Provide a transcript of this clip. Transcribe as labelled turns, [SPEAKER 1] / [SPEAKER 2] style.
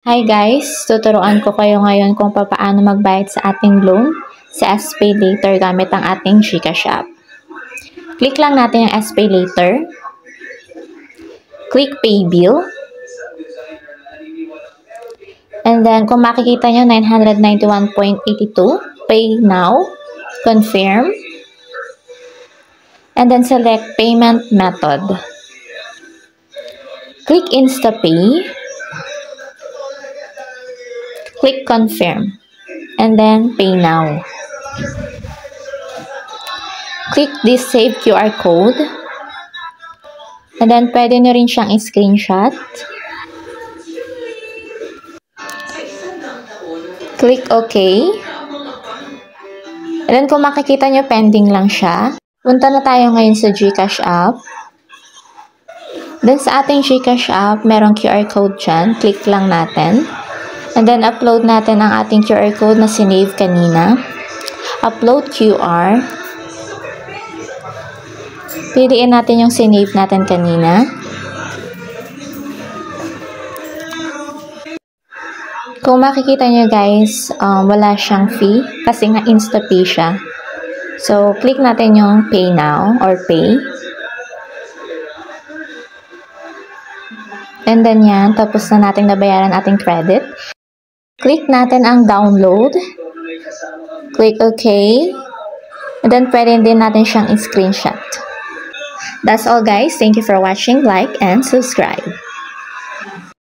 [SPEAKER 1] Hi guys! Tuturuan ko kayo ngayon kung paano magbayad sa ating loan sa SPay Later gamit ang ating GCash app. Click lang natin yung SPay Later. Click Pay Bill. And then kung makikita nyo 991.82, Pay Now, Confirm. And then select Payment Method. Click InstaPay. Click Confirm, and then Pay Now. Click this Save QR code, and then pwede nyo rin siyang i-screenshot. Click OK. And then kung makikita nyo, pending lang siya. Punta na tayo ngayon sa GCash app. Then sa ating GCash app, merong QR code dyan. Click lang natin. And then, upload natin ang ating QR code na sinave kanina. Upload QR. Piliin natin yung sinave natin kanina. Kung makikita nyo guys, wala siyang fee kasi nga InstaPay siya. So, click natin yung Pay Now or Pay. And then yan, tapos na natin nabayaran ating credit. Click natin ang download. Click OK. And then, pwede din natin siyang i-screenshot. That's all guys. Thank you for watching. Like and subscribe.